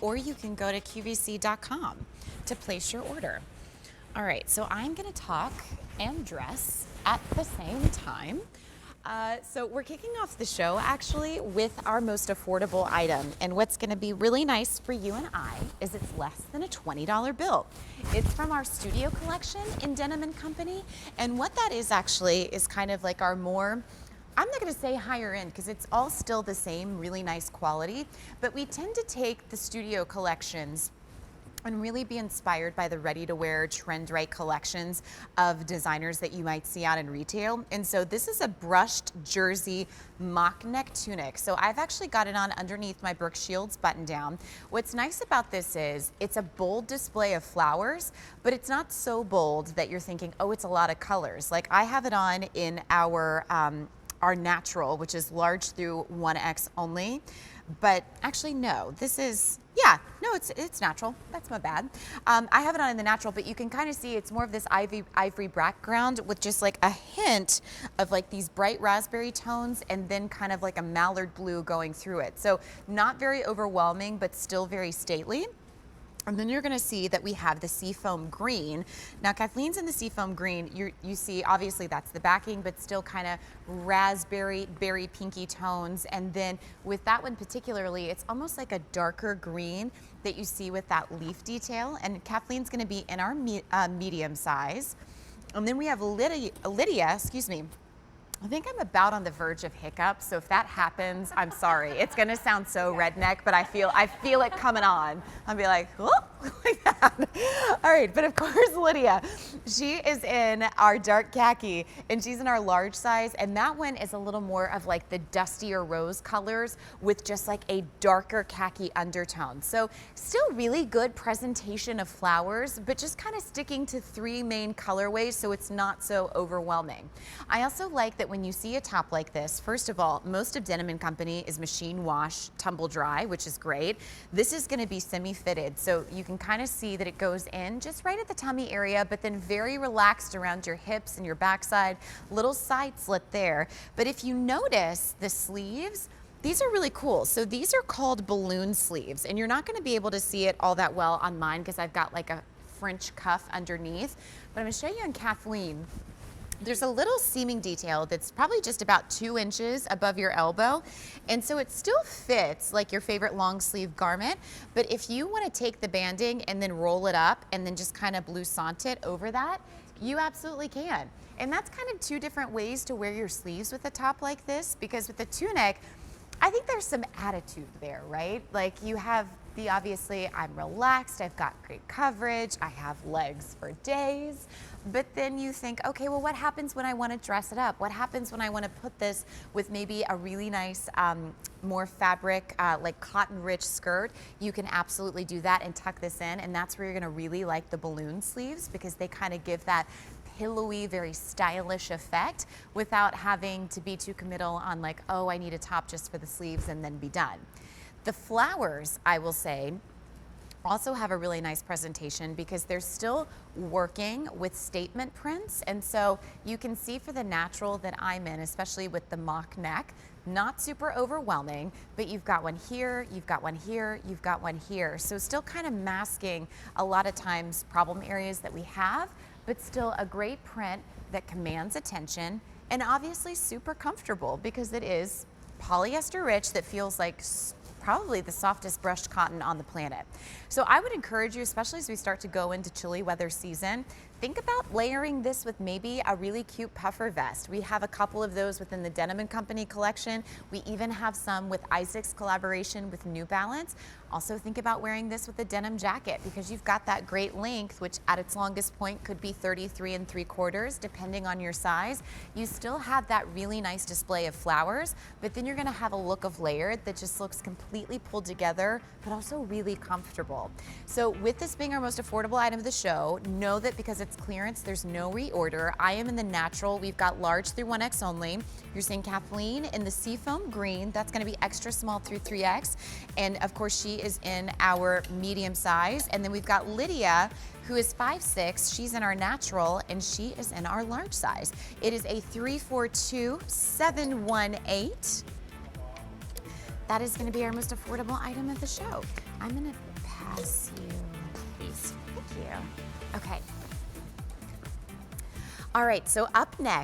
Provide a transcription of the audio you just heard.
or you can go to QVC.com to place your order. All right, so I'm gonna talk and dress at the same time. So we're kicking off the show actually with our most affordable item. And what's gonna be really nice for you and I is it's less than a $20 bill. It's from our studio collection in Denim Company. And what that is actually is kind of like our more, I'm not gonna say higher end because it's all still the same really nice quality, but we tend to take the studio collections and really be inspired by the ready-to-wear trend-right collections of designers that you might see out in retail. And so this is a brushed jersey mock neck tunic. So I've actually got it on underneath my Brooke Shields button down. What's nice about this is it's a bold display of flowers, but it's not so bold that you're thinking, oh, it's a lot of colors. Like I have it on in our natural, which is large through 1X only. But actually, no, this is, yeah, no, it's natural. That's my bad. I have it on in the natural, but you can kind of see it's more of this ivory background with just like a hint of like these bright raspberry tones and then kind of like a mallard blue going through it. So not very overwhelming, but still very stately. And then you're gonna see that we have the seafoam green. Now Kathleen's in the seafoam green. You see, obviously that's the backing, but still kind of raspberry, berry pinky tones. And then with that one particularly, it's almost like a darker green that you see with that leaf detail. And Kathleen's gonna be in our medium size. And then we have Lydia, excuse me. I think I'm about on the verge of hiccup, so if that happens, I'm sorry. It's gonna sound so redneck, but I feel it coming on. I'll be like, whoop, like that. All right, but of course, Lydia, she is in our dark khaki, and she's in our large size, and that one is a little more of like the dustier rose colors with just like a darker khaki undertone. So still really good presentation of flowers, but just kind of sticking to 3 main colorways so it's not so overwhelming. I also like that when you see a top like this, first of all, most of Denim Company is machine wash, tumble dry, which is great. This is gonna be semi-fitted, so you can kind of see that it goes in just right at the tummy area, but then very relaxed around your hips and your backside, little side slit there. But if you notice the sleeves, these are really cool. So these are called balloon sleeves, and you're not gonna be able to see it all that well on mine because I've got like a French cuff underneath, but I'm gonna show you on Kathleen. There's a little seaming detail that's probably just about 2 inches above your elbow. And so it still fits like your favorite long sleeve garment. But if you want to take the banding and then roll it up and then just kind of bloussant it over that, you absolutely can. And that's kind of 2 different ways to wear your sleeves with a top like this, because with the tunic, I think there's some attitude there, right? Like you have the obviously, I'm relaxed, I've got great coverage, I have legs for days. But then you think, okay, well, what happens when I want to dress it up? What happens when I want to put this with maybe a really nice, more fabric, like cotton rich skirt? You can absolutely do that and tuck this in. And that's where you're going to really like the balloon sleeves, because they kind of give that pillowy, very stylish effect without having to be too committal on like, oh, I need a top just for the sleeves and then be done. The flowers, I will say, also have a really nice presentation because they're still working with statement prints. And so you can see for the natural that I'm in, especially with the mock neck, not super overwhelming, but you've got one here, you've got one here, you've got one here. So still kind of masking a lot of times problem areas that we have, but still a great print that commands attention and obviously super comfortable because it is polyester rich that feels like probably the softest brushed cotton on the planet. So I would encourage you, especially as we start to go into chilly weather season, think about layering this with maybe a really cute puffer vest. We have a couple of those within the Denim Company collection. We even have some with Isaac's collaboration with New Balance. Also think about wearing this with a denim jacket because you've got that great length, which at its longest point could be 33 3/4, depending on your size. You still have that really nice display of flowers, but then you're gonna have a look of layered that just looks completely pulled together, but also really comfortable. So with this being our most affordable item of the show, know that because it's clearance, there's no reorder. I am in the natural. We've got large through 1X only. You're seeing Kathleen in the seafoam green. That's gonna be extra small through 3X. And of course, she is in our medium size. And then we've got Lydia, who is 5'6". She's in our natural, and she is in our large size. It is a 342-718. That is gonna be our most affordable item of the show. I'm gonna pass you these. Thank you. Okay. All right, so up next,